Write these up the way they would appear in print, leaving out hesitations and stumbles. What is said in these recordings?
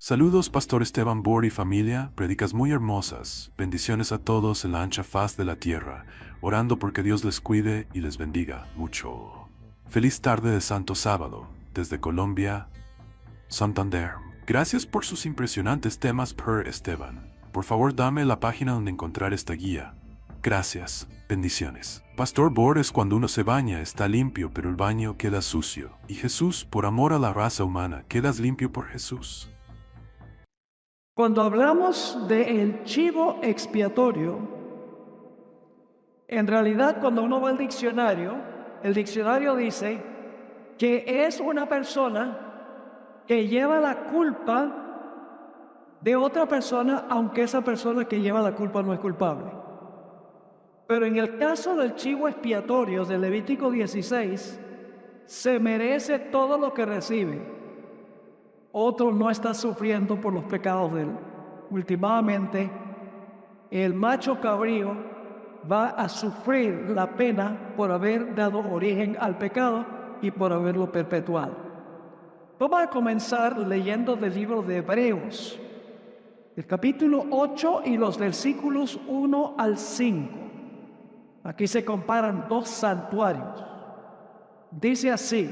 Saludos, Pastor Esteban Bor y familia, prédicas muy hermosas, bendiciones a todos en la ancha faz de la tierra, orando porque Dios les cuide y les bendiga mucho. Feliz tarde de Santo Sábado, desde Colombia, Santander. Gracias por sus impresionantes temas, Per Esteban. Por favor, dame la página donde encontrar esta guía. Gracias, bendiciones. Pastor Bor, es cuando uno se baña, está limpio, pero el baño queda sucio. Y Jesús, por amor a la raza humana, quedas limpio por Jesús. Cuando hablamos del chivo expiatorio, en realidad cuando uno va al diccionario, el diccionario dice que es una persona que lleva la culpa de otra persona, aunque esa persona que lleva la culpa no es culpable. Pero en el caso del chivo expiatorio de Levítico 16, se merece todo lo que recibe. Otro no está sufriendo por los pecados de él. Últimamente, el macho cabrío va a sufrir la pena por haber dado origen al pecado y por haberlo perpetuado. Vamos a comenzar leyendo del libro de Hebreos, el capítulo 8 y los versículos 1 al 5. Aquí se comparan dos santuarios. Dice así: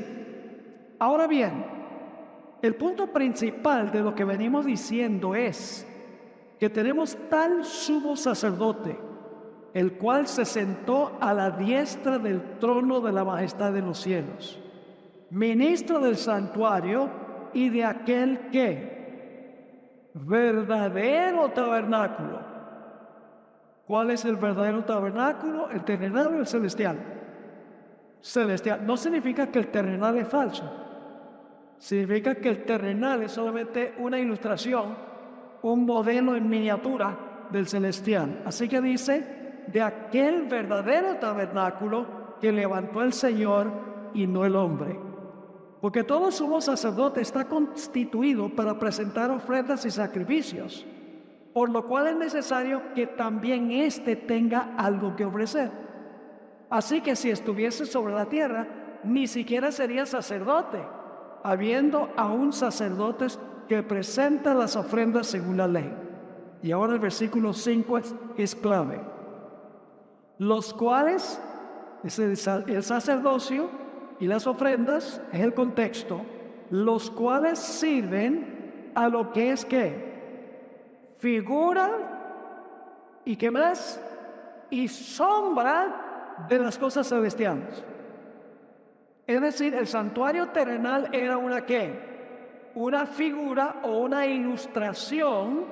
ahora bien, el punto principal de lo que venimos diciendo es que tenemos tal sumo sacerdote, el cual se sentó a la diestra del trono de la majestad de los cielos, ministro del santuario y de aquel que verdadero tabernáculo. ¿Cuál es el verdadero tabernáculo? ¿El terrenal o el celestial? Celestial. No significa que el terrenal es falso. Significa que el terrenal es solamente una ilustración, un modelo en miniatura del celestial. Así que dice, de aquel verdadero tabernáculo que levantó el Señor y no el hombre. Porque todo sumo sacerdote está constituido para presentar ofrendas y sacrificios, por lo cual es necesario que también éste tenga algo que ofrecer. Así que si estuviese sobre la tierra, ni siquiera sería sacerdote, habiendo aún sacerdotes que presentan las ofrendas según la ley. Y ahora el versículo 5 es clave. Los cuales, el sacerdocio y las ofrendas, es el contexto, los cuales sirven a lo que es ¿qué? Figura, ¿y qué más? Y sombra de las cosas celestiales. Es decir, el santuario terrenal era una ¿qué? Una figura o una ilustración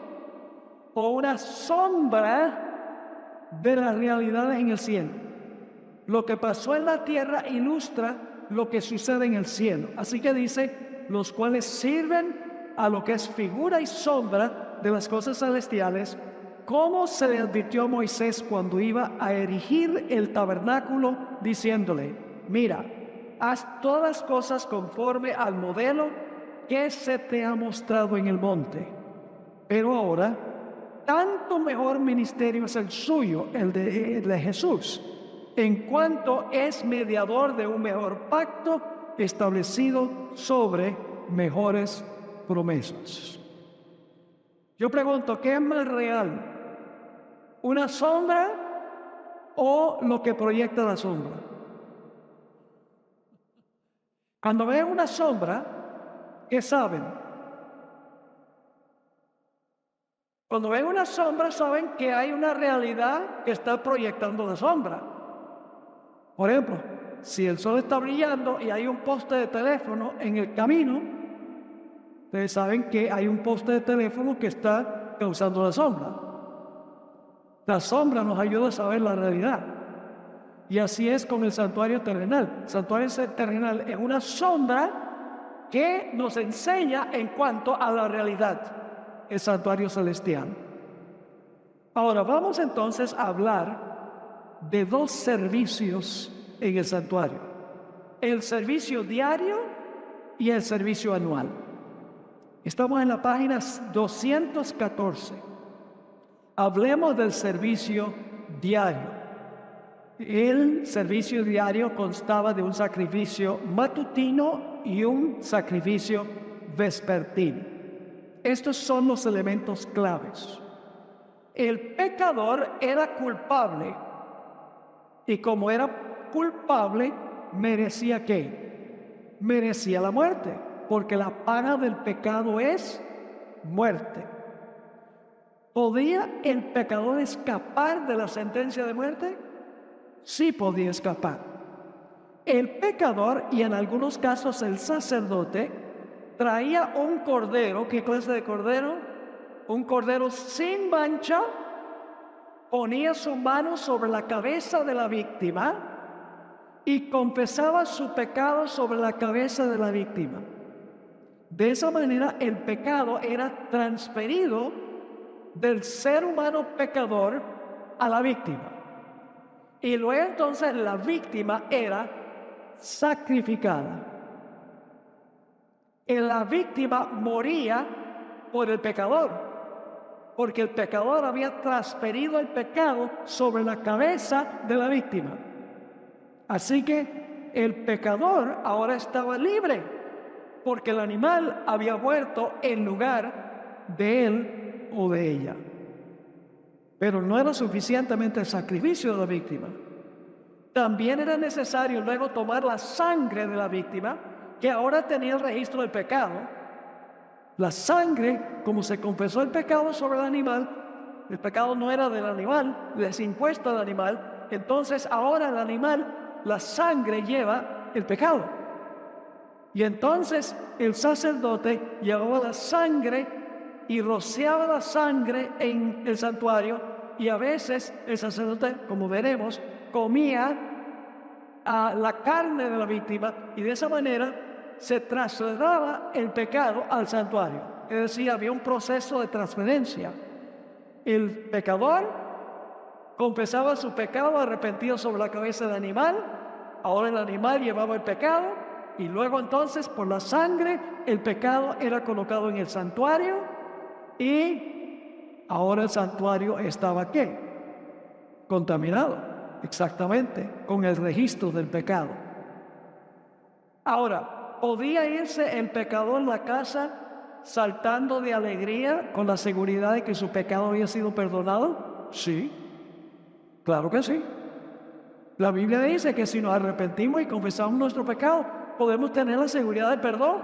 o una sombra de las realidades en el cielo. Lo que pasó en la tierra ilustra lo que sucede en el cielo. Así que dice, los cuales sirven a lo que es figura y sombra de las cosas celestiales, como se le advirtió a Moisés cuando iba a erigir el tabernáculo, diciéndole, mira, haz todas las cosas conforme al modelo que se te ha mostrado en el monte. Pero ahora, tanto mejor ministerio es el suyo, el de Jesús, en cuanto es mediador de un mejor pacto establecido sobre mejores promesas. Yo pregunto, ¿qué es más real? ¿Una sombra o lo que proyecta la sombra? Cuando ven una sombra, ¿qué saben? Cuando ven una sombra, saben que hay una realidad que está proyectando la sombra. Por ejemplo, si el sol está brillando y hay un poste de teléfono en el camino, ustedes saben que hay un poste de teléfono que está causando la sombra. La sombra nos ayuda a saber la realidad. Y así es con el santuario terrenal. El santuario terrenal es una sombra que nos enseña en cuanto a la realidad, el santuario celestial. Ahora vamos entonces a hablar de dos servicios en el santuario: el servicio diario y el servicio anual. Estamos en la página 214. Hablemos del servicio diario. El servicio diario constaba de un sacrificio matutino y un sacrificio vespertino. estos son los elementos claves. El pecador era culpable y como era culpable, merecía ¿qué? Merecía la muerte, porque la paga del pecado es muerte. ¿Podía el pecador escapar de la sentencia de muerte? Sí podía escapar. El pecador, y en algunos casos el sacerdote, traía un cordero. ¿Qué clase de cordero? Un cordero sin mancha. Ponía su mano sobre la cabeza de la víctima y confesaba su pecado sobre la cabeza de la víctima. De esa manera el pecado era transferido del ser humano pecador a la víctima. Y luego entonces la víctima era sacrificada. Y la víctima moría por el pecador, porque el pecador había transferido el pecado sobre la cabeza de la víctima. Así que el pecador ahora estaba libre, porque el animal había muerto en lugar de él o de ella. Pero no era suficientemente el sacrificio de la víctima. También era necesario luego tomar la sangre de la víctima, que ahora tenía el registro del pecado. La sangre, como se confesó el pecado sobre el animal, el pecado no era del animal, les impuesto al animal. Entonces ahora el animal, la sangre lleva el pecado. Y entonces el sacerdote llevaba la sangre y rociaba la sangre en el santuario, y a veces el sacerdote, como veremos, comía la carne de la víctima, y de esa manera se trasladaba el pecado al santuario. Es decir, había un proceso de transferencia. El pecador confesaba su pecado arrepentido sobre la cabeza del animal. Ahora el animal llevaba el pecado, y luego entonces por la sangre el pecado era colocado en el santuario, y ahora el santuario estaba ¿qué? Contaminado, exactamente, con el registro del pecado. Ahora, ¿podía irse el pecador a la casa saltando de alegría con la seguridad de que su pecado había sido perdonado? Sí, claro que sí. La Biblia dice que si nos arrepentimos y confesamos nuestro pecado, podemos tener la seguridad del perdón.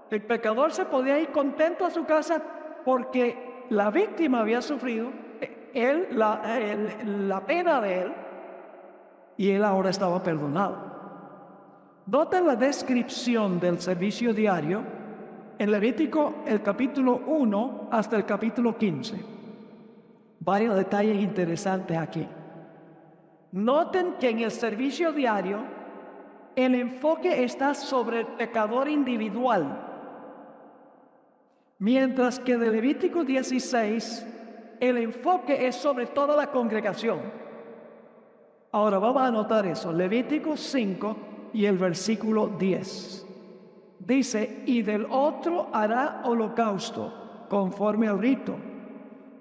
El pecador se podía ir contento a su casa porque la víctima había sufrido la pena de él, y él ahora estaba perdonado. Noten la descripción del servicio diario en Levítico, el capítulo 1 hasta el capítulo 15. Varios detalles interesantes aquí. Noten que en el servicio diario el enfoque está sobre el pecador individual, mientras que de Levítico 16 el enfoque es sobre toda la congregación. Ahora vamos a anotar eso. Levítico 5 y el versículo 10. Dice: y del otro hará holocausto conforme al rito.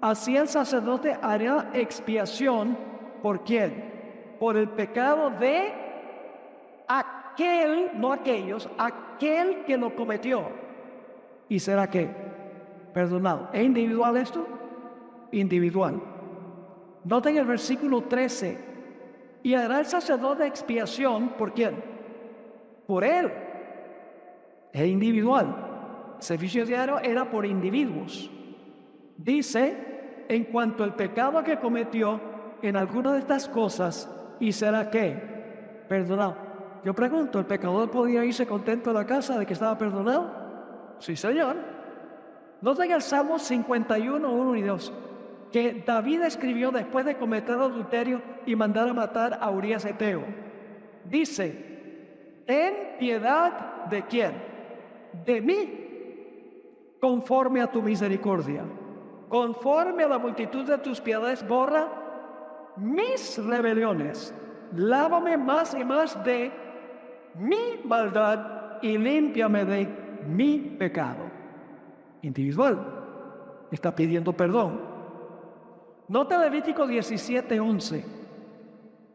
Así el sacerdote hará expiación. ¿Por quién? Por el pecado de aquel, no aquellos, aquel que lo cometió. ¿Y será qué? Perdonado. ¿Es individual esto? Individual. Noten el versículo 13. Y hará el sacerdote expiación. ¿Por quién? Por él. Es individual. El servicio diario era por individuos. Dice, en cuanto al pecado que cometió en alguna de estas cosas, ¿y será qué? Perdonado. Yo pregunto, ¿el pecador podía irse contento a la casa de que estaba perdonado? Sí, Señor. Noten el Salmo 51, 1 y 2, que David escribió después de cometer adulterio y mandar a matar a Urías Eteo. Dice: ten piedad ¿de quién? De mí, conforme a tu misericordia. Conforme a la multitud de tus piedades, borra mis rebeliones. Lávame más y más de mi maldad y límpiame de mi pecado. Individual. Está pidiendo perdón. Nota Levítico 17:11.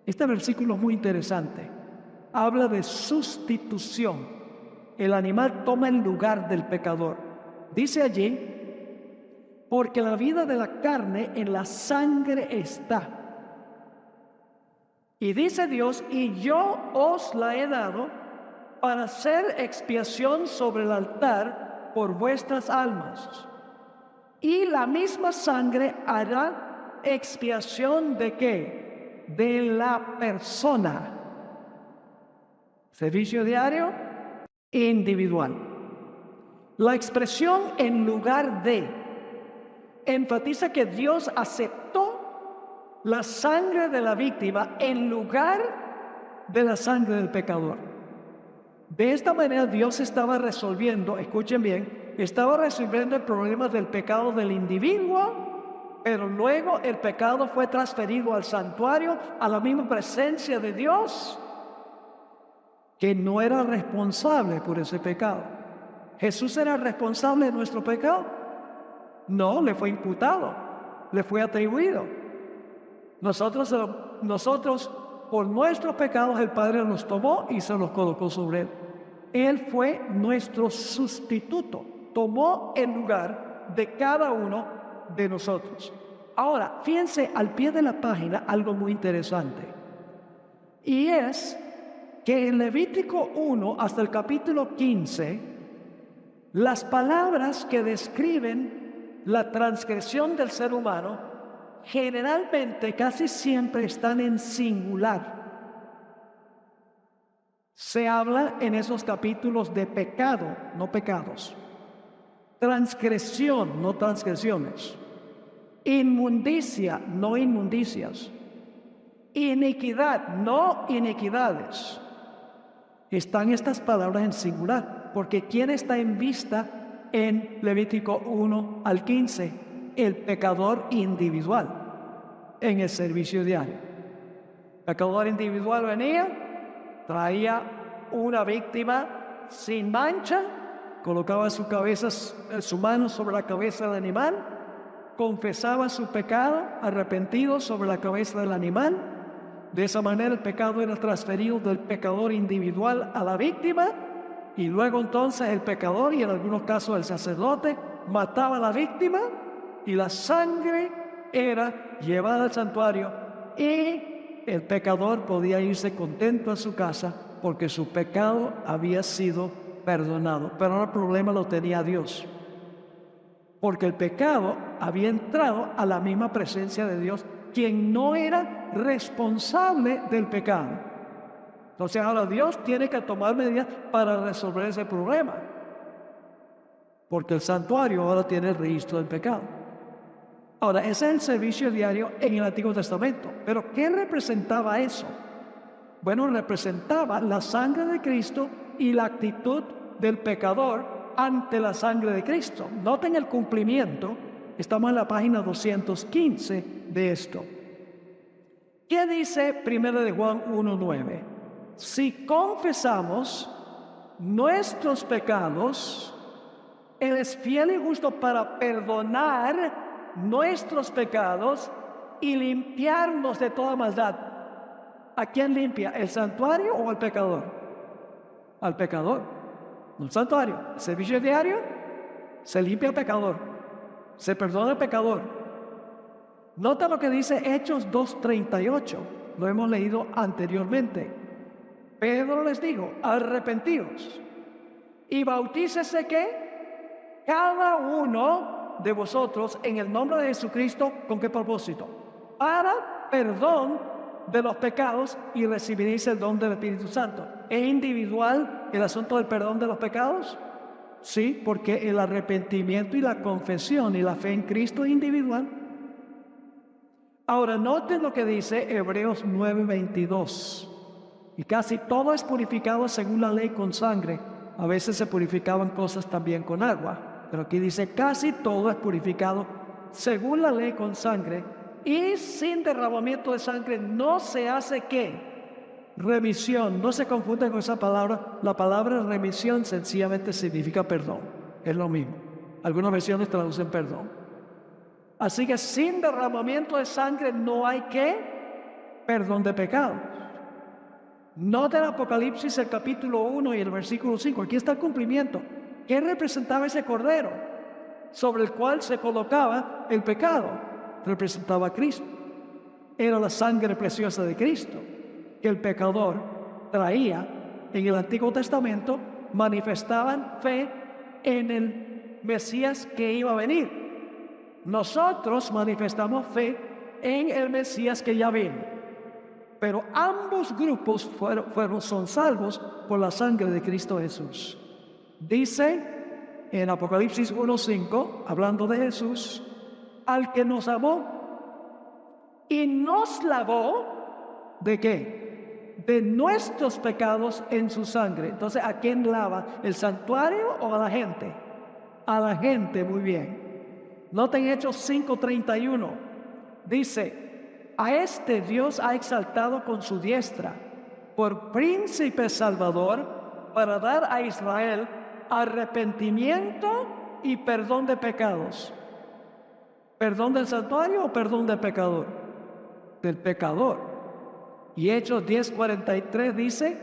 Este versículo es muy interesante. Habla de sustitución. El animal toma el lugar del pecador. Dice allí: porque la vida de la carne en la sangre está. Y dice Dios, y yo os la he dado para hacer expiación sobre el altar por vuestras almas. Y la misma sangre hará expiación ¿de qué? De la persona. Servicio diario individual. La expresión en lugar de enfatiza que Dios aceptó la sangre de la víctima en lugar de la sangre del pecador. De esta manera Dios estaba resolviendo, escuchen bien, estaba resolviendo el problema del pecado del individuo, pero luego el pecado fue transferido al santuario, a la misma presencia de Dios, que no era responsable por ese pecado. ¿Jesús era responsable de nuestro pecado? No, le fue imputado, le fue atribuido. Nosotros por nuestros pecados el Padre los tomó y se los colocó sobre él. Él fue nuestro sustituto, tomó el lugar de cada uno de nosotros. Ahora, fíjense al pie de la página algo muy interesante. Y es que en Levítico 1 hasta el capítulo 15, las palabras que describen la transgresión del ser humano generalmente, casi siempre están en singular. Se habla en esos capítulos de pecado, no pecados. Transgresión, no transgresiones. Inmundicia, no inmundicias. Iniquidad, no iniquidades. Están estas palabras en singular, porque ¿quién está en vista en Levítico 1 al 15? El pecador individual en el servicio diario. El pecador individual venía, traía una víctima sin mancha, colocaba su mano sobre la cabeza del animal, confesaba su pecado arrepentido sobre la cabeza del animal. De esa manera el pecado era transferido del pecador individual a la víctima, y luego entonces el pecador, y en algunos casos el sacerdote, mataba a la víctima, y la sangre era llevada al santuario, y el pecador podía irse contento a su casa porque su pecado había sido perdonado. Pero ahora el problema lo tenía Dios, porque el pecado había entrado a la misma presencia de Dios, quien no era responsable del pecado. Entonces ahora Dios tiene que tomar medidas para resolver ese problema, porque el santuario ahora tiene el registro del pecado. Ahora, ese es el servicio diario en el Antiguo Testamento. Pero ¿qué representaba eso? Bueno, representaba la sangre de Cristo y la actitud del pecador ante la sangre de Cristo. Noten el cumplimiento. Estamos en la página 215 de esto. ¿Qué dice 1 de Juan 1:9? Si confesamos nuestros pecados, Él es fiel y justo para perdonar nuestros pecados y limpiarnos de toda maldad. ¿A quién limpia? ¿El santuario o al pecador? Al pecador. No el santuario. El servicio diario se limpia al pecador, se perdona al pecador. Nota lo que dice Hechos 2:38. Lo hemos leído anteriormente. Pedro les dijo: arrepentíos y bautícese ¿qué? Cada uno de vosotros en el nombre de Jesucristo. ¿Con qué propósito? Para perdón de los pecados, y recibiréis el don del Espíritu Santo. ¿Es individual el asunto del perdón de los pecados? Sí, porque el arrepentimiento y la confesión y la fe en Cristo es individual. Ahora noten lo que dice Hebreos 9:22. Y casi todo es purificado según la ley con sangre. A veces se purificaban cosas también con agua, pero aquí dice casi todo es purificado según la ley con sangre, y sin derramamiento de sangre no se hace ¿qué? Remisión. No se confunde con esa palabra. La palabra remisión sencillamente significa perdón. Es lo mismo. Algunas versiones traducen perdón. Así que sin derramamiento de sangre no hay ¿qué? Perdón de pecados. Nota el Apocalipsis, el capítulo 1 y el versículo 5. Aquí está el cumplimiento. ¿Qué representaba ese cordero? sobre el cual se colocaba el pecado. Representaba a Cristo. Era la sangre preciosa de Cristo que el pecador traía. En el Antiguo Testamento manifestaban fe en el Mesías que iba a venir. Nosotros manifestamos fe en el Mesías que ya vino. Pero ambos grupos son salvos por la sangre de Cristo Jesús. Dice en Apocalipsis 1:5, hablando de Jesús, al que nos amó y nos lavó, ¿de qué? De nuestros pecados en su sangre. Entonces, ¿a quién lava? ¿El santuario o a la gente? A la gente, muy bien. Noten Hechos 5:31. Dice, a este Dios ha exaltado con su diestra por príncipe salvador para dar a Israel arrepentimiento y perdón de pecados. ¿Perdón del santuario o perdón del pecador? Del pecador. Y Hechos 10:43 dice,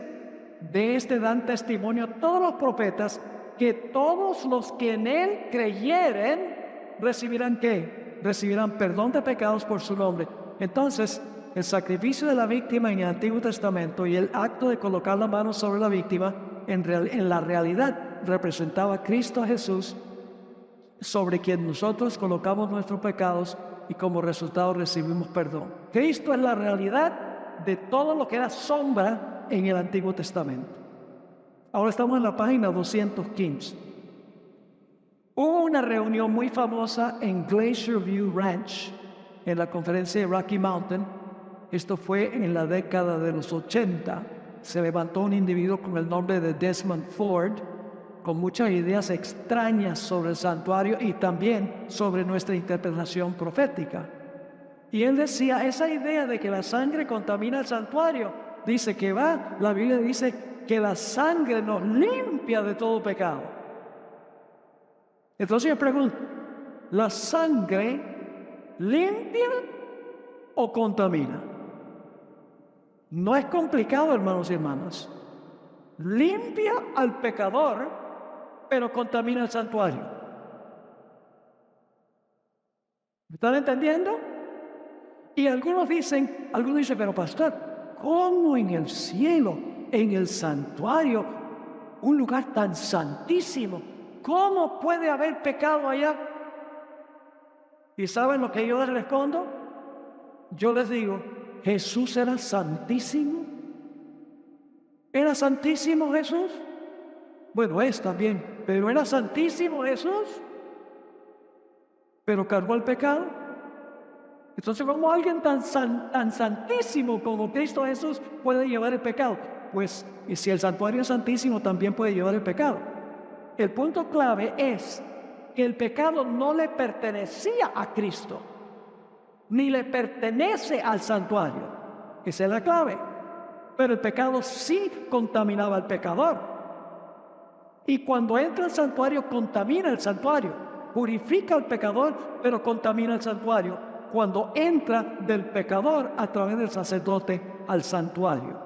de este dan testimonio todos los profetas, que todos los que en él creyeren recibirán ¿qué? Recibirán perdón de pecados por su nombre. Entonces, el sacrificio de la víctima en el Antiguo Testamento y el acto de colocar la mano sobre la víctima en la realidad representaba a Cristo Jesús, sobre quien nosotros colocamos nuestros pecados y como resultado recibimos perdón. Cristo es la realidad de todo lo que era sombra en el Antiguo Testamento. Ahora estamos en la página 215. Hubo una reunión muy famosa en Glacier View Ranch, en la conferencia de Rocky Mountain. Esto fue en la década de los 80. Se levantó un individuo con el nombre de Desmond Ford, con muchas ideas extrañas sobre el santuario y también sobre nuestra interpretación profética. Y él decía, esa idea de que la sangre contamina el santuario, dice que la Biblia dice que la sangre nos limpia de todo pecado. Entonces yo pregunto, ¿la sangre limpia o contamina? No es complicado, hermanos y hermanas. Limpia al pecador, pero contamina el santuario. ¿Me están entendiendo? Y algunos dicen, pero pastor, ¿cómo en el cielo, en el santuario, un lugar tan santísimo, cómo puede haber pecado allá? ¿Y saben lo que yo les respondo? Yo les digo, Jesús era santísimo. ¿Era santísimo Jesús? Bueno, es también, pero ¿era santísimo Jesús? ¿Pero cargó el pecado? Entonces, ¿cómo alguien tan santísimo como Cristo Jesús puede llevar el pecado? Pues, y si el santuario es santísimo, también puede llevar el pecado. El punto clave es que el pecado no le pertenecía a Cristo, ni le pertenece al santuario. Esa es la clave. Pero el pecado sí contaminaba al pecador. Y cuando entra al santuario, contamina el santuario. Purifica al pecador, pero contamina el santuario. Cuando entra del pecador a través del sacerdote al santuario.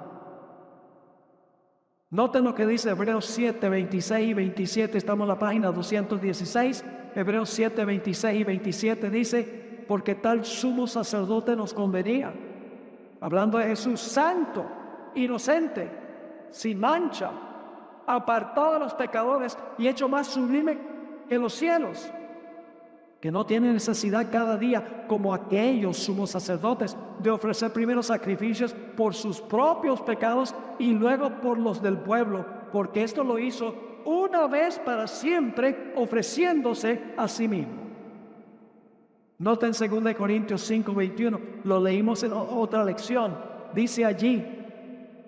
Noten lo que dice Hebreos 7, 26 y 27. Estamos en la página 216. Hebreos 7, 26 y 27 dice, porque tal sumo sacerdote nos convenía. Hablando de Jesús, santo, inocente, sin mancha, apartado de los pecadores y hecho más sublime que los cielos, que no tiene necesidad cada día, como aquellos sumos sacerdotes, de ofrecer primero sacrificios por sus propios pecados y luego por los del pueblo, porque esto lo hizo una vez para siempre, ofreciéndose a sí mismo. Noten 2 Corintios 5, 21, lo leímos en otra lección. Dice allí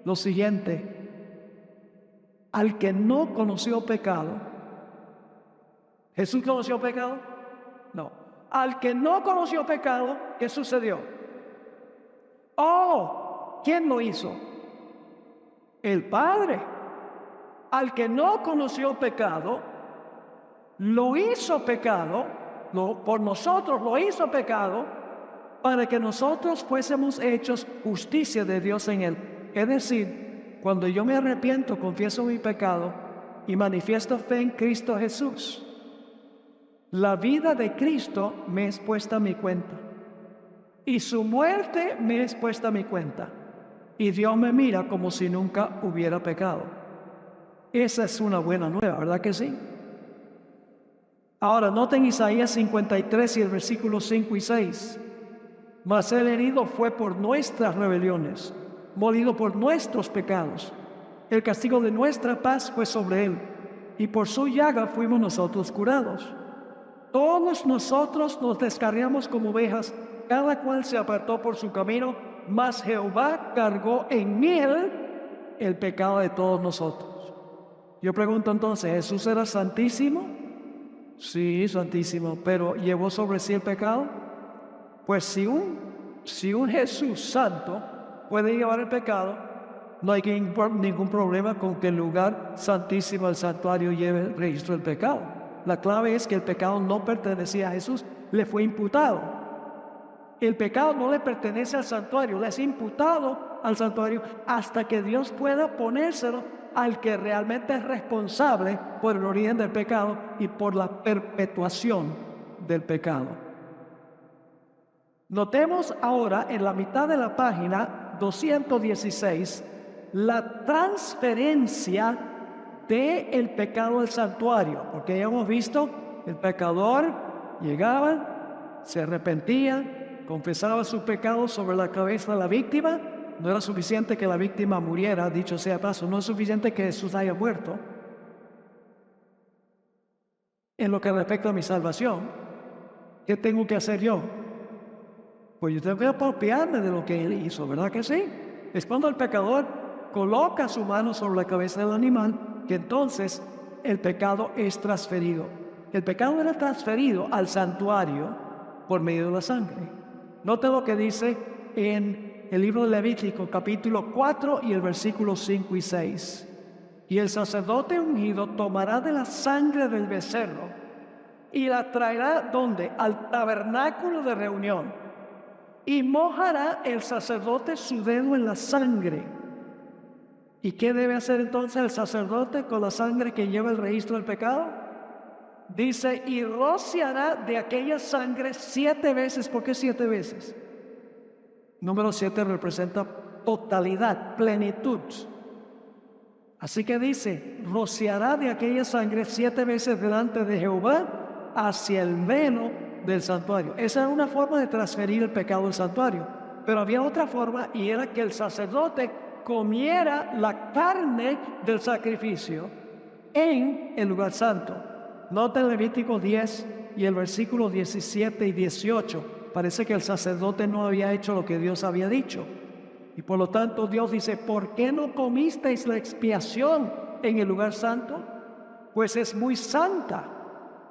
lo siguiente: al que no conoció pecado, ¿Jesús conoció pecado? No. Al que no conoció pecado, ¿qué sucedió? ¿Quién lo hizo? El Padre. Al que no conoció pecado, lo hizo pecado, por nosotros lo hizo pecado, para que nosotros fuésemos hechos justicia de Dios en él. Es decir, cuando yo me arrepiento, confieso mi pecado y manifiesto fe en Cristo Jesús, La vida de Cristo me es puesta a mi cuenta. Y su muerte me es puesta a mi cuenta. Y Dios me mira como si nunca hubiera pecado. Esa es una buena nueva, ¿verdad que sí? Ahora, noten Isaías 53 y el versículo 5 y 6. Mas el herido fue por nuestras rebeliones, molido por nuestros pecados. El castigo de nuestra paz fue sobre él, y por su llaga fuimos nosotros curados. Todos nosotros nos descarriamos como ovejas, cada cual se apartó por su camino, mas Jehová cargó en él el pecado de todos nosotros. Yo pregunto entonces, ¿Jesús era santísimo? Sí, santísimo, pero ¿llevó sobre sí el pecado? Pues si un Jesús santo puede llevar el pecado, no hay ningún problema con que el lugar santísimo del santuario lleve el registro del pecado. La clave es que el pecado no pertenecía a Jesús, le fue imputado. El pecado no le pertenece al santuario, le es imputado al santuario hasta que Dios pueda ponérselo al que realmente es responsable por el origen del pecado y por la perpetuación del pecado. Notemos ahora en la mitad de la página 216 la transferencia del pecado al santuario, porque ya hemos visto, el pecador llegaba, se arrepentía, confesaba su pecado sobre la cabeza de la víctima. No era suficiente que la víctima muriera, dicho sea paso, no es suficiente que Jesús haya muerto. En lo que respecta a mi salvación, ¿qué tengo que hacer yo? Pues yo tengo que apropiarme de lo que Él hizo, ¿verdad que sí? Es cuando el pecador coloca su mano sobre la cabeza del animal que entonces el pecado es transferido. El pecado era transferido al santuario por medio de la sangre. Note lo que dice en el libro de Levítico, capítulo 4 y el versículo 5 y 6. Y el sacerdote ungido tomará de la sangre del becerro y la traerá, ¿dónde? Al tabernáculo de reunión. Y mojará el sacerdote su dedo en la sangre. ¿Y qué debe hacer entonces el sacerdote con la sangre que lleva el registro del pecado? Dice, y rociará de aquella sangre 7 veces. ¿Por qué 7 veces? Número 7 representa totalidad, plenitud. Así que dice, rociará de aquella sangre 7 veces delante de Jehová hacia el velo del santuario. Esa era una forma de transferir el pecado del santuario. Pero había otra forma, y era que el sacerdote comiera la carne del sacrificio en el lugar santo. Nota el Levítico 10 y el versículo 17 y 18. Parece que el sacerdote no había hecho lo que Dios había dicho. Y por lo tanto Dios dice, ¿por qué no comisteis la expiación en el lugar santo? Pues es muy santa.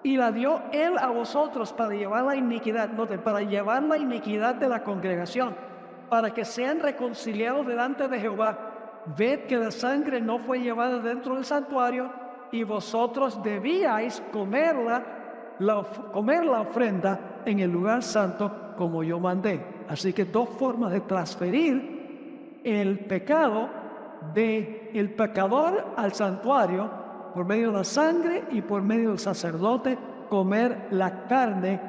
Y la dio Él a vosotros para llevar la iniquidad, para llevar la iniquidad de la congregación, para que sean reconciliados delante de Jehová. Ved que la sangre no fue llevada dentro del santuario, y vosotros debíais comer la ofrenda en el lugar santo como yo mandé. Así que 2 formas de transferir el pecado del pecador al santuario: por medio de la sangre y por medio del sacerdote comer la carne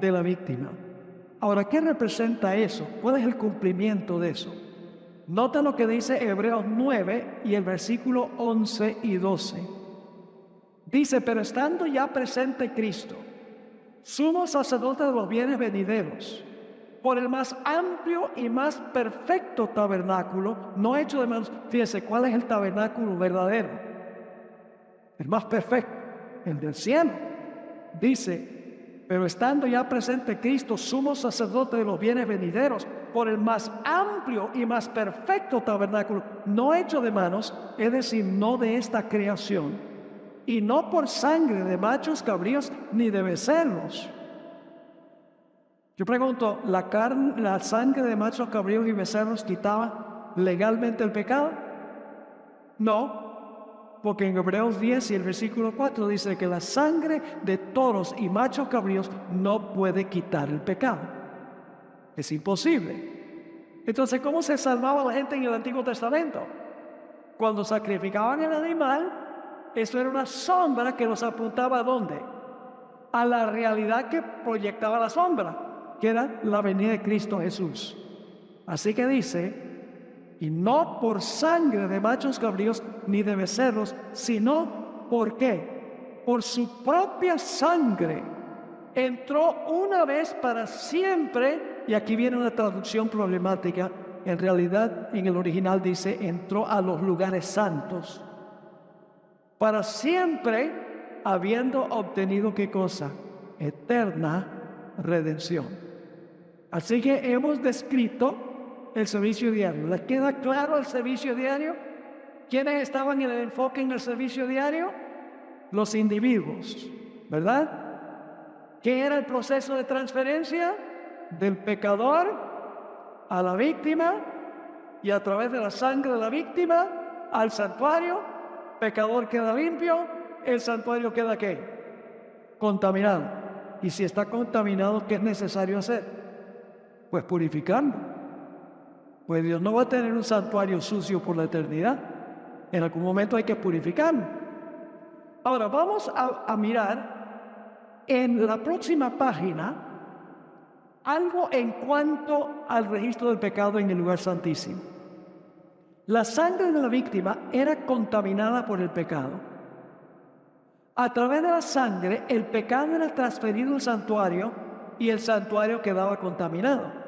de la víctima. Ahora, ¿qué representa eso? ¿Cuál es el cumplimiento de eso? Nota lo que dice Hebreos 9 y el versículo 11 y 12. Dice, pero estando ya presente Cristo, sumo sacerdote de los bienes venideros, por el más amplio y más perfecto tabernáculo, no hecho de manos. Fíjese, ¿cuál es el tabernáculo verdadero? El más perfecto, el del cielo. Dice, pero estando ya presente Cristo, sumo sacerdote de los bienes venideros, por el más amplio y más perfecto tabernáculo, no hecho de manos, es decir, no de esta creación, y no por sangre de machos cabríos ni de becerros. Yo pregunto, ¿la sangre de machos cabríos y becerros quitaba legalmente el pecado? No, porque en Hebreos 10 y el versículo 4 dice que la sangre de toros y machos cabríos no puede quitar el pecado. Es imposible. Entonces, ¿cómo se salvaba la gente en el Antiguo Testamento? Cuando sacrificaban el animal, eso era una sombra que nos apuntaba ¿a dónde? a la realidad que proyectaba la sombra, que era la venida de Cristo Jesús. Así que dice, y no por sangre de machos cabríos ni de becerros, sino, ¿por qué? Por su propia sangre. Entró una vez para siempre, y aquí viene una traducción problemática. En realidad, en el original dice, entró a los lugares santos. Para siempre, habiendo obtenido, ¿qué cosa? Eterna redención. Así que hemos descrito el servicio diario. ¿Les queda claro el servicio diario? ¿Quiénes estaban en el enfoque en el servicio diario? Los individuos, ¿verdad? ¿Qué era el proceso de transferencia? Del pecador a la víctima, y a través de la sangre de la víctima al santuario. Pecador queda limpio, el santuario queda ¿qué? Contaminado. Y si está contaminado, ¿qué es necesario hacer? Pues purificarlo. Pues Dios no va a tener un santuario sucio por la eternidad. En algún momento hay que purificarlo. Ahora vamos a mirar en la próxima página algo en cuanto al registro del pecado en el lugar santísimo. La sangre de la víctima era contaminada por el pecado. A través de la sangre, el pecado era transferido al santuario y el santuario quedaba contaminado.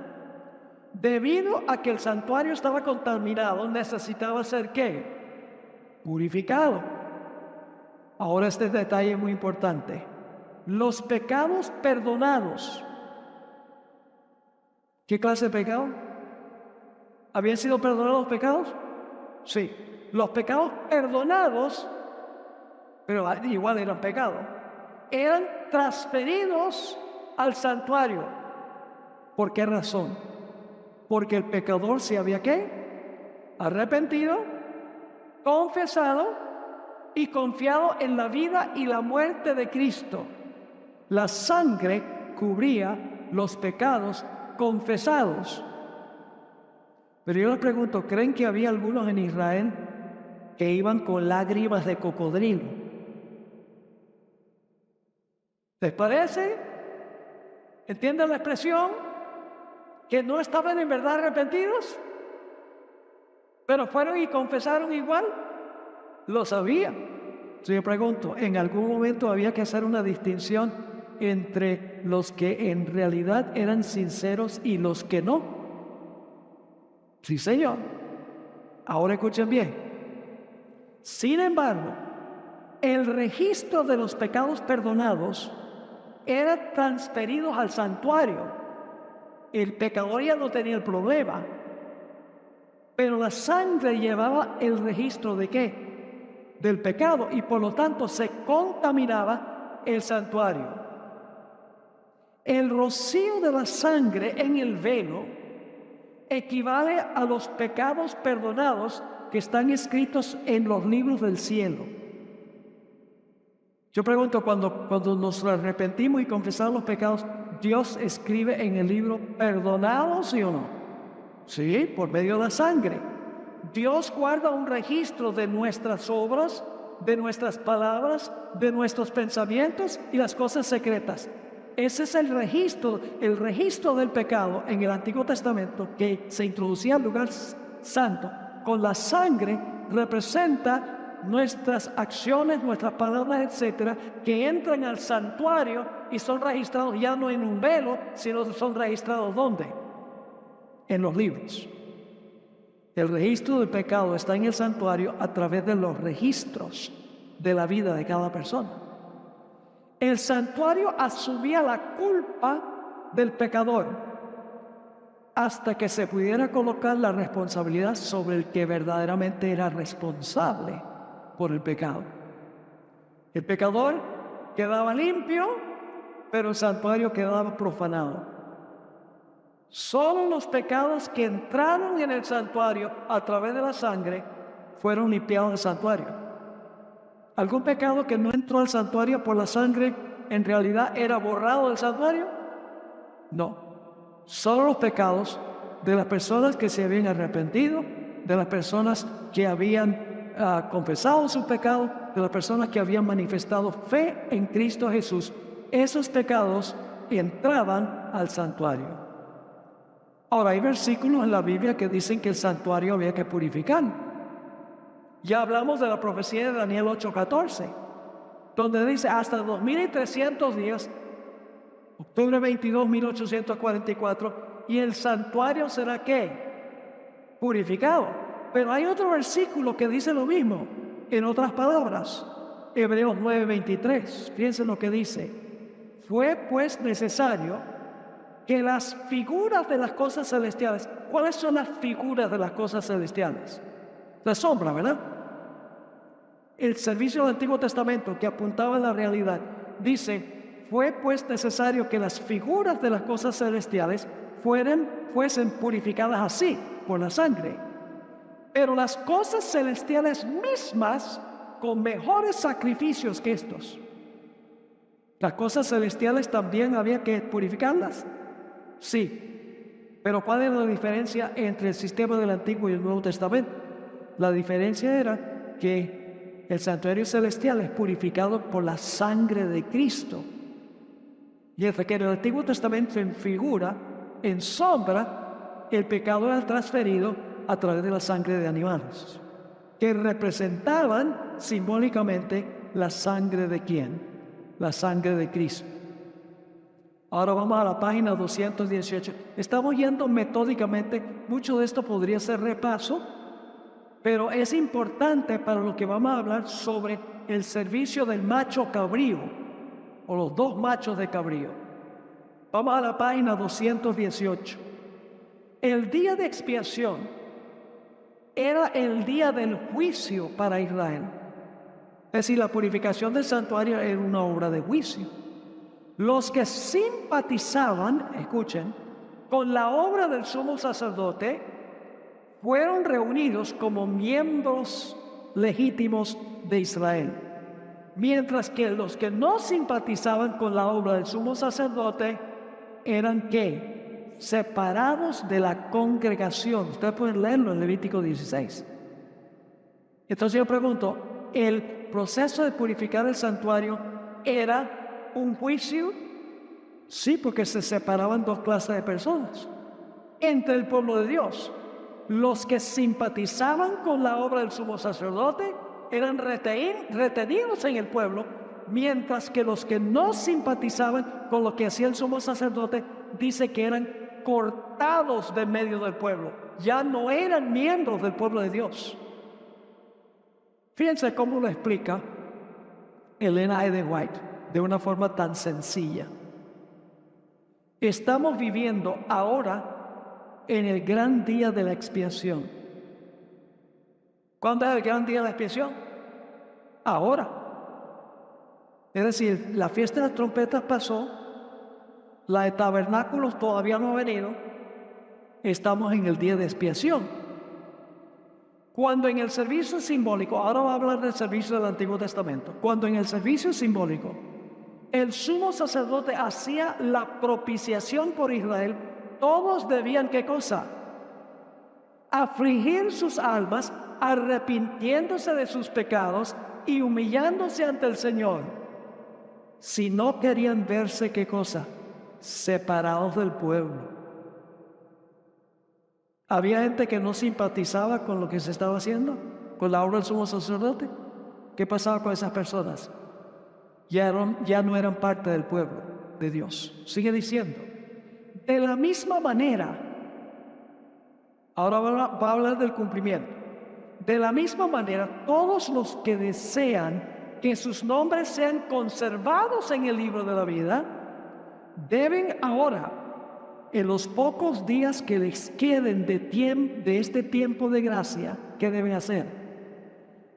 Debido a que el santuario estaba contaminado, necesitaba ser ¿qué? Purificado. Ahora este detalle es muy importante. Los pecados perdonados. ¿Qué clase de pecado? ¿Habían sido perdonados los pecados? Sí. Los pecados perdonados, pero igual eran pecados, eran transferidos al santuario. ¿Por qué razón? Porque el pecador se había ¿qué? Arrepentido, confesado y confiado en la vida y la muerte de Cristo. La sangre cubría los pecados confesados. Pero yo les pregunto, ¿creen que había algunos en Israel que iban con lágrimas de cocodrilo? ¿Les parece? ¿Entienden la expresión? Que no estaban en verdad arrepentidos, pero fueron y confesaron igual. Lo sabía. Si yo pregunto, ¿en algún momento había que hacer una distinción entre los que en realidad eran sinceros y los que no? Sí, señor. Ahora escuchen bien. Sin embargo, el registro de los pecados perdonados era transferido al santuario. El pecador ya no tenía el problema, pero la sangre llevaba el registro ¿de qué? Del pecado, y por lo tanto se contaminaba el santuario. El rocío de la sangre en el velo equivale a los pecados perdonados que están escritos en los libros del cielo. Yo pregunto, cuando nos arrepentimos y confesamos los pecados, ¿Dios escribe en el libro perdonados, sí o no? Sí, por medio de la sangre. Dios guarda un registro de nuestras obras, de nuestras palabras, de nuestros pensamientos y las cosas secretas. Ese es el registro del pecado en el Antiguo Testamento que se introducía al lugar santo. Con la sangre representa nuestras acciones, nuestras palabras, etcétera, que entran al santuario y son registrados ya no en un velo, sino son registrados ¿dónde? En los libros. El registro del pecado está en el santuario a través de los registros de la vida de cada persona. El santuario asumía la culpa del pecador hasta que se pudiera colocar la responsabilidad sobre el que verdaderamente era responsable por el pecado. El pecador quedaba limpio, pero el santuario quedaba profanado. Solo los pecados que entraron en el santuario a través de la sangre fueron limpiados del santuario. ¿Algún pecado que no entró al santuario por la sangre en realidad era borrado del santuario? No. Solo los pecados de las personas que se habían arrepentido, de las personas que habían confesado su pecado, de las personas que habían manifestado fe en Cristo Jesús, esos pecados entraban al santuario. Ahora, hay versículos en la Biblia que dicen que el santuario había que purificar. Ya hablamos de la profecía de Daniel 8:14, donde dice hasta 2300 días, octubre 22, 1844, y el santuario será ¿qué? Purificado. Pero hay otro versículo que dice lo mismo, en otras palabras, Hebreos 9:23. Fíjense lo que dice: fue pues necesario que las figuras de las cosas celestiales. ¿Cuáles son las figuras de las cosas celestiales? La sombra, ¿verdad? El servicio del Antiguo Testamento que apuntaba a la realidad dice: fue pues necesario que las figuras de las cosas celestiales fuesen purificadas así, por la sangre. Pero las cosas celestiales mismas con mejores sacrificios que estos. Las cosas celestiales también había que purificarlas. Sí, pero ¿cuál es la diferencia entre el sistema del Antiguo y el Nuevo Testamento? La diferencia era que el santuario celestial es purificado por la sangre de Cristo. Mientras que en el Antiguo Testamento, en figura, en sombra, el pecado era transferido a través de la sangre de animales, que representaban simbólicamente la sangre de ¿quién? La sangre de Cristo. Ahora vamos a la página 218. Estamos yendo metódicamente. Mucho de esto podría ser repaso, pero es importante para lo que vamos a hablar sobre el servicio del macho cabrío, o los dos machos de cabrío. Vamos a la página 218. El día de expiación era el día del juicio para Israel. Es decir, la purificación del santuario era una obra de juicio. Los que simpatizaban, escuchen, con la obra del sumo sacerdote, fueron reunidos como miembros legítimos de Israel. Mientras que los que no simpatizaban con la obra del sumo sacerdote eran ¿qué? Separados de la congregación. Ustedes pueden leerlo en Levítico 16. Entonces yo pregunto, ¿el proceso de purificar el santuario era un juicio? Sí, porque se separaban dos clases de personas entre el pueblo de Dios. Los que simpatizaban con la obra del sumo sacerdote eran retenidos en el pueblo, mientras que los que no simpatizaban con lo que hacía el sumo sacerdote, dice que eran cortados de medio del pueblo. Ya no eran miembros del pueblo de Dios. Fíjense cómo lo explica Elena E. de White de una forma tan sencilla. Estamos viviendo ahora en el gran día de la expiación. ¿Cuándo es el gran día de la expiación? Ahora. Es decir, la fiesta de las trompetas pasó, la de tabernáculos todavía no ha venido, estamos en el día de expiación. Cuando en el servicio simbólico, ahora va a hablar del servicio del Antiguo Testamento, cuando en el servicio simbólico el sumo sacerdote hacía la propiciación por Israel, todos debían ¿qué cosa? Afligir sus almas, arrepintiéndose de sus pecados y humillándose ante el Señor. Si no querían verse ¿qué cosa? Separados del pueblo. Había gente que no simpatizaba con lo que se estaba haciendo, con la obra del sumo sacerdote. ¿Qué pasaba con esas personas? Ya no eran parte del pueblo de Dios. Sigue diciendo, de la misma manera, ahora va a hablar del cumplimiento. De la misma manera, todos los que desean que sus nombres sean conservados en el libro de la vida, deben ahora, en los pocos días que les queden de este tiempo de gracia, ¿qué deben hacer?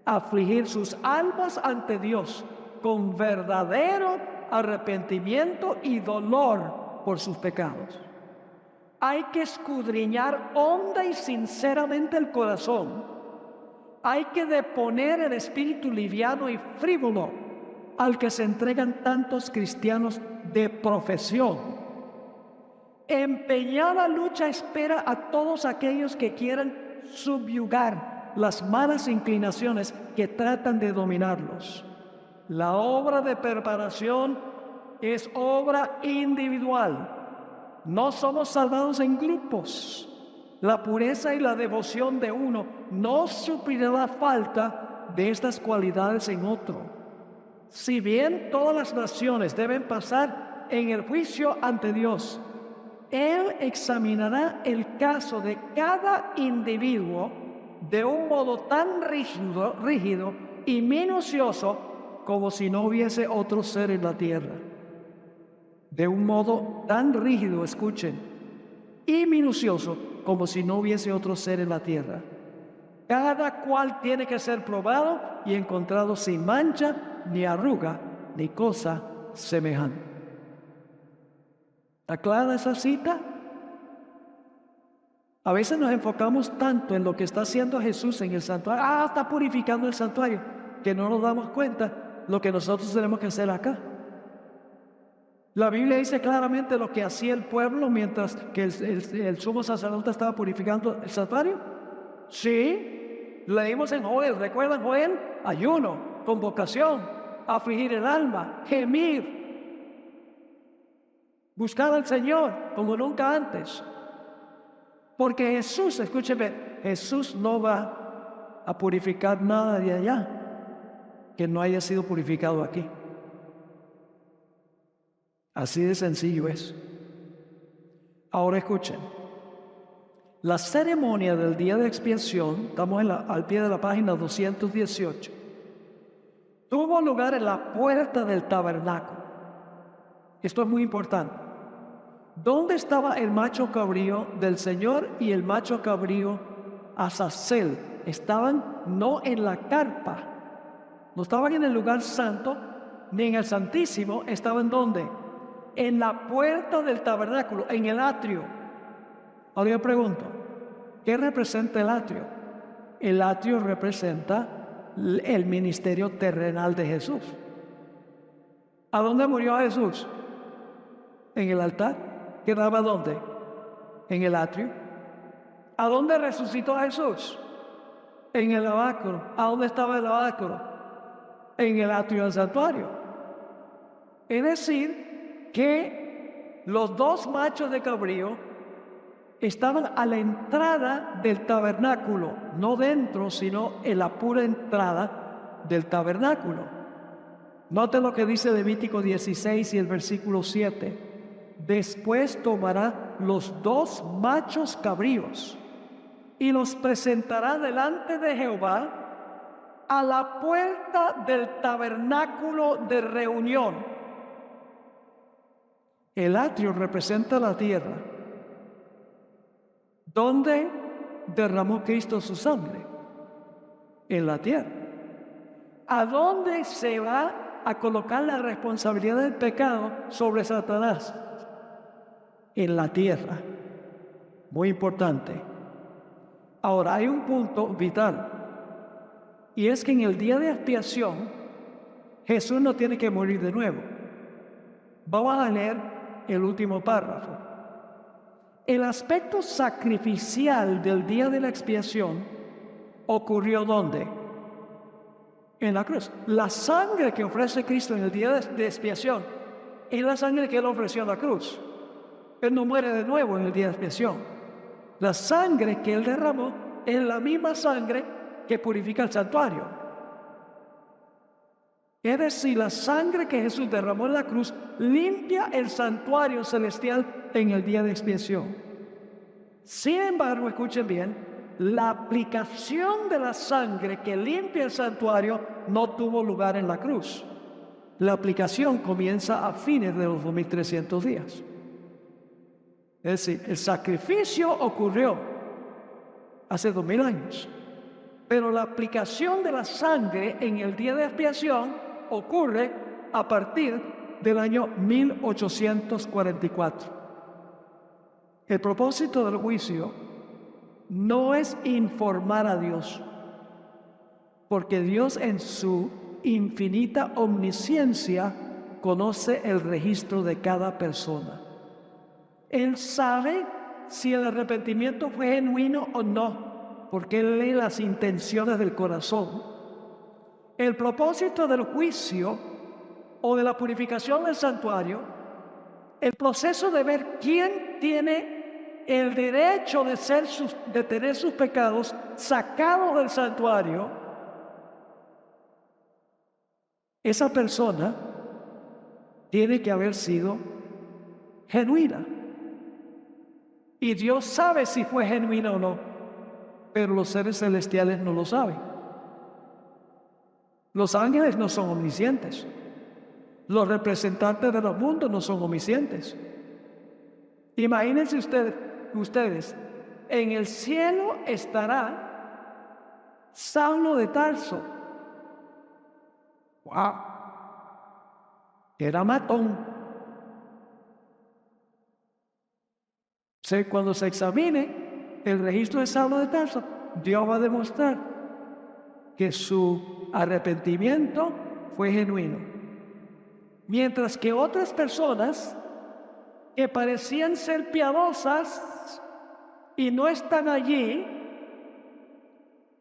Afligir sus almas ante Dios con verdadero arrepentimiento y dolor por sus pecados. Hay que escudriñar honda y sinceramente el corazón. Hay que deponer el espíritu liviano y frívolo al que se entregan tantos cristianos de profesión. Empeñada lucha espera a todos aquellos que quieran subyugar las malas inclinaciones que tratan de dominarlos. La obra de preparación es obra individual. No somos salvados en grupos. La pureza y la devoción de uno no suplirá la falta de estas cualidades en otro. Si bien todas las naciones deben pasar en el juicio ante Dios, Él examinará el caso de cada individuo de un modo tan rígido y minucioso como si no hubiese otro ser en la tierra. De un modo tan rígido, escuchen, y minucioso como si no hubiese otro ser en la tierra. Cada cual tiene que ser probado y encontrado sin mancha, ni arruga, ni cosa semejante. ¿Está clara esa cita? A veces nos enfocamos tanto en lo que está haciendo Jesús en el santuario. Está purificando el santuario, que no nos damos cuenta lo que nosotros tenemos que hacer acá. La Biblia dice claramente lo que hacía el pueblo mientras que el sumo sacerdote estaba purificando el santuario. Sí, leímos en Joel, ¿recuerdan Joel? Ayuno, convocación, afligir el alma, gemir, buscar al Señor como nunca antes. Porque Jesús, escúcheme, Jesús no va a purificar nada de allá que no haya sido purificado aquí. Así de sencillo es. Ahora escuchen. La ceremonia del día de expiación, estamos al pie de la página 218, tuvo lugar en la puerta del tabernáculo. Esto es muy importante. ¿Dónde estaba el macho cabrío del Señor y el macho cabrío Azazel? Estaban no en la carpa, no estaban en el lugar santo, ni en el santísimo. ¿Estaban dónde? En la puerta del tabernáculo, en el atrio. Ahora yo pregunto, ¿qué representa el atrio? El atrio representa el ministerio terrenal de Jesús. ¿A dónde murió Jesús? En el altar. ¿Quedaba dónde? En el atrio. ¿A dónde resucitó Jesús? En el lavacro. ¿A dónde estaba el lavacro? En el atrio del santuario. Es decir, que los dos machos de cabrío estaban a la entrada del tabernáculo, no dentro, sino en la pura entrada del tabernáculo. Noten lo que dice Levítico 16 y el versículo 7. Después tomará los dos machos cabríos y los presentará delante de Jehová a la puerta del tabernáculo de reunión. El atrio representa la tierra, donde derramó Cristo su sangre, en la tierra. ¿A dónde se va a colocar la responsabilidad del pecado sobre Satanás? En la tierra. Muy importante. Ahora, hay un punto vital, y es que en el día de expiación Jesús no tiene que morir de nuevo. Vamos a leer el último párrafo. El aspecto sacrificial del día de la expiación ocurrió ¿dónde? En la cruz. La sangre que ofrece Cristo en el día de expiación es la sangre que Él ofreció en la cruz. Él no muere de nuevo en el día de expiación. La sangre que Él derramó es la misma sangre que purifica el santuario. Es decir, la sangre que Jesús derramó en la cruz limpia el santuario celestial en el día de expiación. Sin embargo, escuchen bien, la aplicación de la sangre que limpia el santuario no tuvo lugar en la cruz. La aplicación comienza a fines de los 2300 días. Es decir, el sacrificio ocurrió hace 2000 años, pero la aplicación de la sangre en el día de expiación ocurre a partir del año 1844. El propósito del juicio no es informar a Dios, porque Dios en su infinita omnisciencia conoce el registro de cada persona. Él sabe si el arrepentimiento fue genuino o no, porque Él lee las intenciones del corazón. El propósito del juicio o de la purificación del santuario, el proceso de ver quién tiene el derecho de tener sus pecados sacados del santuario, esa persona tiene que haber sido genuina. Y Dios sabe si fue genuina o no, pero los seres celestiales no lo saben. Los ángeles no son omniscientes. Los representantes de los mundos no son omniscientes. Imagínense ustedes, en el cielo estará Saulo de Tarso. ¡Wow! Era matón. Cuando se examine el registro de Saulo de Tarso, Dios va a demostrar que su arrepentimiento fue genuino. Mientras que otras personas que parecían ser piadosas y no están allí,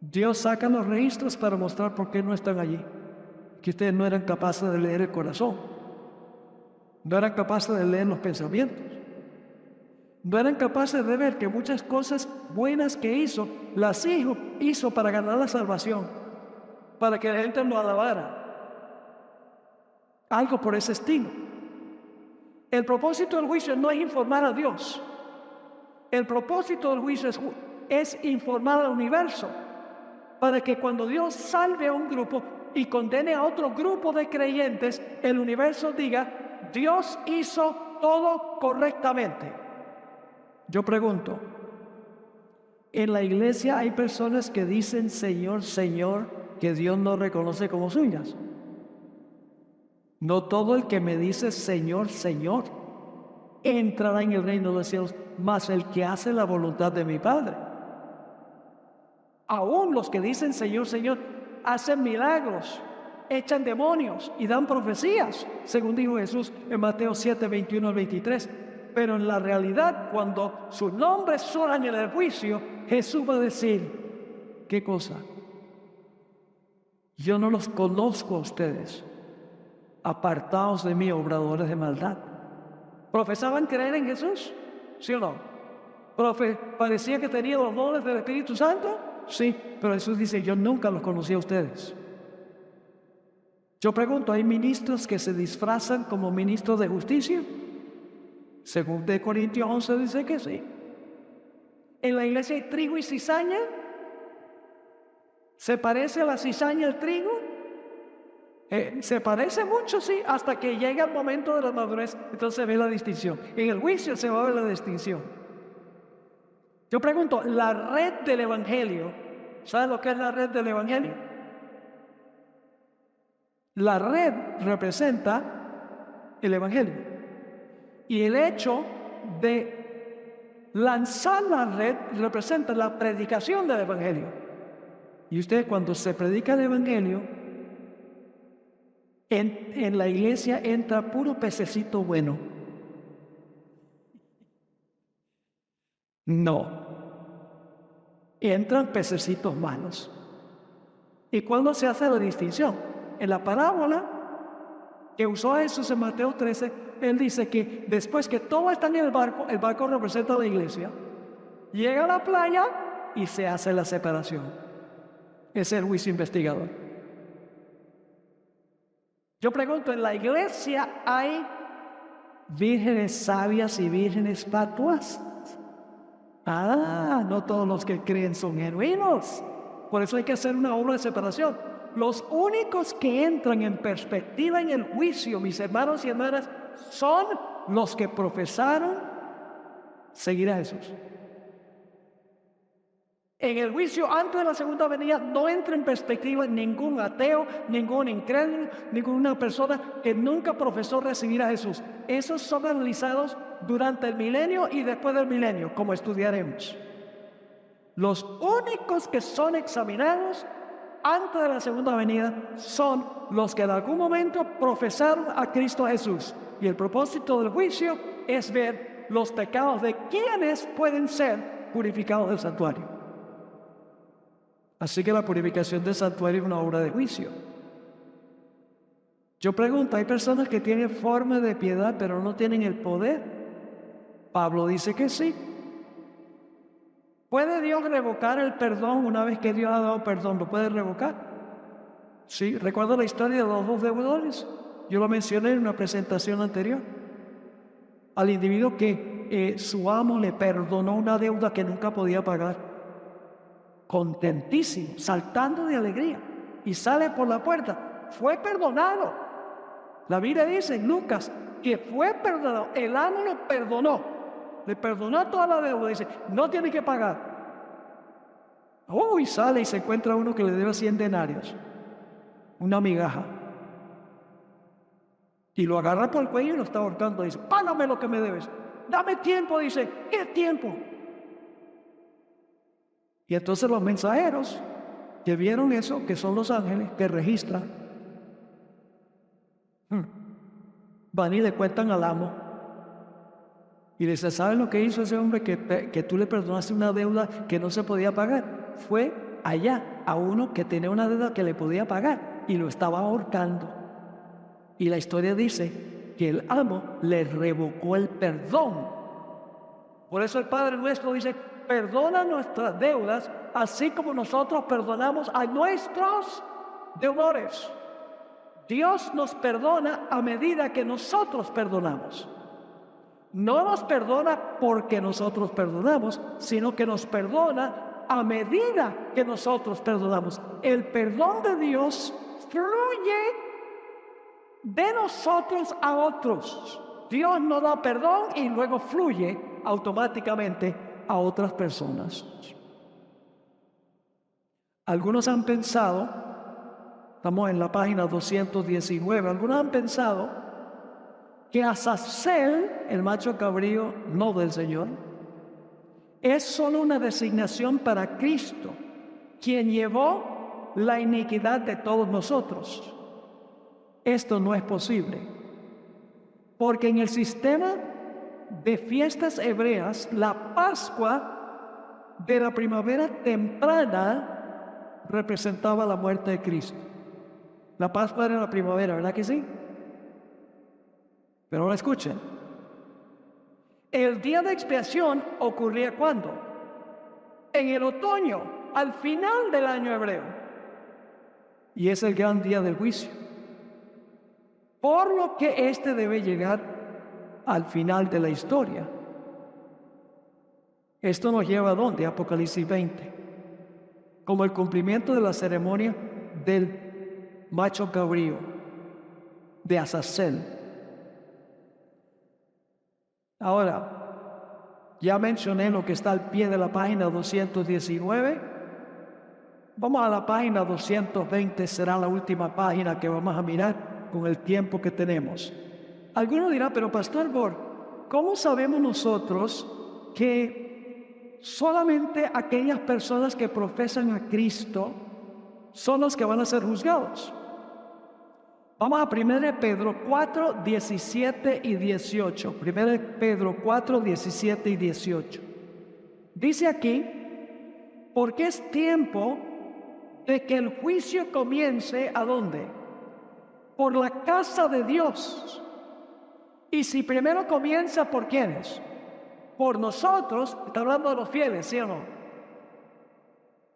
Dios saca los registros para mostrar por qué no están allí. Que ustedes no eran capaces de leer el corazón, no eran capaces de leer los pensamientos, no eran capaces de ver que muchas cosas buenas que hizo, las hizo para ganar la salvación, para que la gente lo alabara. Algo por ese estilo. El propósito del juicio no es informar a Dios. El propósito del juicio es informar al universo, para que cuando Dios salve a un grupo y condene a otro grupo de creyentes, el universo diga: Dios hizo todo correctamente. Yo pregunto, en la iglesia hay personas que dicen Señor, Señor, que Dios no reconoce como suyas. No todo el que me dice Señor, Señor entrará en el reino de los cielos, mas el que hace la voluntad de mi Padre. Aún los que dicen Señor, Señor hacen milagros, echan demonios y dan profecías, según dijo Jesús en Mateo 7, 21 al 23. Pero en la realidad, cuando sus nombres suenan en el juicio, Jesús va a decir: ¿qué cosa? Yo no los conozco a ustedes. Apartaos de mí, obradores de maldad. ¿Profesaban creer en Jesús? ¿Sí o no? ¿Parecía que tenía los dones del Espíritu Santo? Sí, pero Jesús dice: yo nunca los conocí a ustedes. Yo pregunto, ¿hay ministros que se disfrazan como ministros de justicia? Según de Corintios 11 dice que sí. ¿En la iglesia hay trigo y cizaña? ¿Se parece a la cizaña el trigo? Se parece mucho, sí, hasta que llega el momento de la madurez, entonces se ve la distinción. En el juicio se va a ver la distinción. Yo pregunto, la red del Evangelio, ¿saben lo que es la red del Evangelio? La red representa el Evangelio. Y el hecho de lanzar la red representa la predicación del Evangelio. Y usted, cuando se predica el Evangelio, en la iglesia entra puro pececito bueno. No. Entran pececitos malos. ¿Y cuándo se hace la distinción? En la parábola que usó Jesús en Mateo 13, él dice que después que todos están en el barco representa a la iglesia, llega a la playa y se hace la separación. Ese es el juicio investigador. Yo pregunto, ¿en la iglesia hay vírgenes sabias y vírgenes fatuas? No todos los que creen son genuinos. Por eso hay que hacer una obra de separación. Los únicos que entran en perspectiva en el juicio, mis hermanos y hermanas, son los que profesaron seguir a Jesús. En el juicio antes de la segunda venida no entra en perspectiva ningún ateo, ningún incrédulo, ninguna persona que nunca profesó recibir a Jesús. Esos son analizados durante el milenio y después del milenio, como estudiaremos. Los únicos que son examinados antes de la segunda venida son los que en algún momento profesaron a Cristo Jesús. Y el propósito del juicio es ver los pecados de quienes pueden ser purificados del santuario. Así que la purificación del santuario es una obra de juicio. Yo pregunto, ¿hay personas que tienen forma de piedad pero no tienen el poder? Pablo dice que sí. ¿Puede Dios revocar el perdón una vez que Dios ha dado perdón? ¿Lo puede revocar? Sí, recuerdo la historia de los dos deudores. Yo lo mencioné en una presentación anterior. Al individuo que su amo le perdonó una deuda que nunca podía pagar. Contentísimo, saltando de alegría. Y sale por la puerta. Fue perdonado. La Biblia dice en Lucas que fue perdonado. El amo lo perdonó. Le perdonó toda la deuda. Dice, no tiene que pagar. Y sale y se encuentra uno que le debe 100 denarios. Una migaja. Y lo agarra por el cuello y lo está ahorcando. Dice, págame lo que me debes. Dame tiempo. Dice, ¿qué tiempo? Y entonces los mensajeros que vieron eso, que son los ángeles que registran, van y le cuentan al amo. Y le dice, ¿saben lo que hizo ese hombre que tú le perdonaste una deuda que no se podía pagar? Fue allá a uno que tenía una deuda que le podía pagar y lo estaba ahorcando. Y la historia dice que el amo le revocó el perdón. Por eso el Padre Nuestro dice, perdona nuestras deudas, así como nosotros perdonamos a nuestros deudores. Dios nos perdona a medida que nosotros perdonamos. No nos perdona porque nosotros perdonamos, sino que nos perdona a medida que nosotros perdonamos. El perdón de Dios fluye de nosotros a otros. Dios nos da perdón y luego fluye automáticamente a otras personas. Algunos han pensado, estamos en la página 219, algunos han pensado que Azazel, el macho cabrío, no del Señor, es solo una designación para Cristo, quien llevó la iniquidad de todos nosotros. Esto no es posible, porque en el sistema de fiestas hebreas, la Pascua de la primavera temprana representaba la muerte de Cristo. La Pascua era la primavera, ¿verdad que sí? Pero ahora escuchen. El día de expiación ocurría ¿cuándo? En el otoño, al final del año hebreo. Y es el gran día del juicio. Por lo que este debe llegar al final de la historia. Esto nos lleva ¿a dónde? Apocalipsis 20. Como el cumplimiento de la ceremonia del macho cabrío, de Azazel. Ahora, ya mencioné lo que está al pie de la página 219. Vamos a la página 220, será la última página que vamos a mirar con el tiempo que tenemos. Alguno dirá, pero Pastor Bor, ¿cómo sabemos nosotros que solamente aquellas personas que profesan a Cristo son los que van a ser juzgados? Vamos a 1 Pedro 4, 17 y 18. 1 Pedro 4, 17 y 18. Dice aquí, porque es tiempo de que el juicio comience, ¿a dónde? Por la casa de Dios. Y si primero comienza, ¿por quiénes? Por nosotros, está hablando de los fieles, ¿sí o no?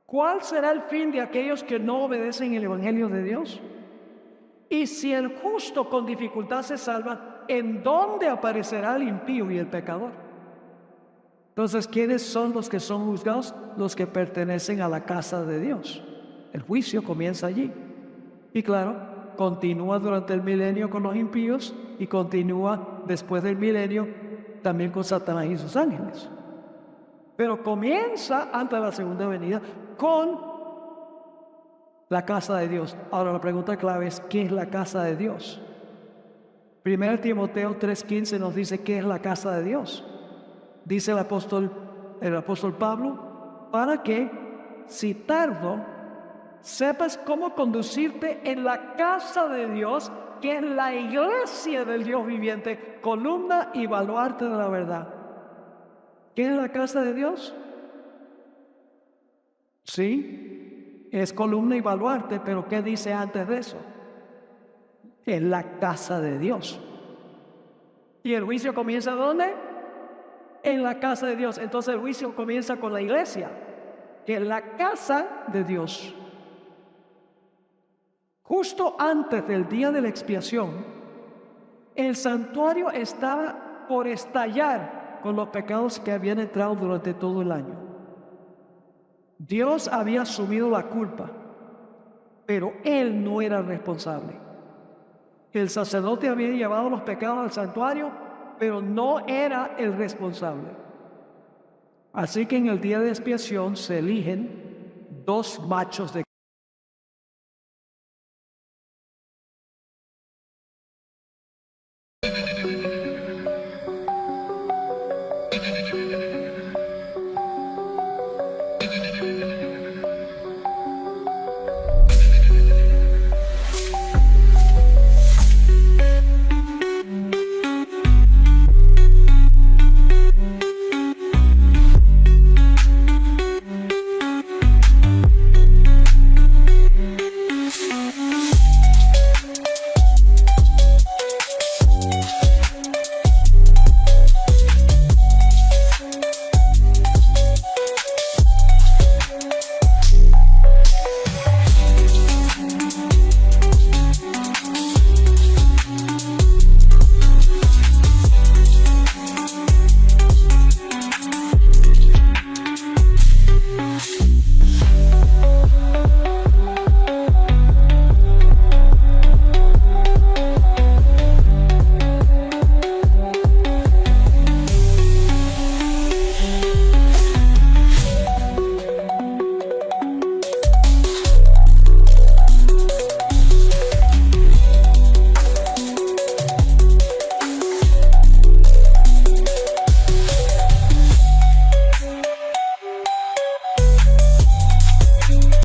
¿Cuál será el fin de aquellos que no obedecen el Evangelio de Dios? Y si el justo con dificultad se salva, ¿en dónde aparecerá el impío y el pecador? Entonces, ¿quiénes son los que son juzgados? Los que pertenecen a la casa de Dios. El juicio comienza allí. Y claro, continúa durante el milenio con los impíos y continúa después del milenio también con Satanás y sus ángeles. Pero comienza antes de la segunda venida con la casa de Dios. Ahora la pregunta clave es, ¿qué es la casa de Dios? 1 Timoteo 3:15 nos dice qué es la casa de Dios. Dice el apóstol Pablo, para que, si tardo, sepas cómo conducirte en la casa de Dios, que es la iglesia del Dios viviente, columna y baluarte de la verdad. ¿Qué es la casa de Dios? Sí, es columna y baluarte, pero ¿qué dice antes de eso? en la casa de Dios. ¿Y el juicio comienza dónde? En la casa de Dios. Entonces el juicio comienza con la iglesia, que es la casa de Dios. Justo antes del día de la expiación, el santuario estaba por estallar con los pecados que habían entrado durante todo el año. Dios había asumido la culpa, pero Él no era responsable. El sacerdote había llevado los pecados al santuario, pero no era el responsable. Así que en el día de expiación se eligen 2 machos de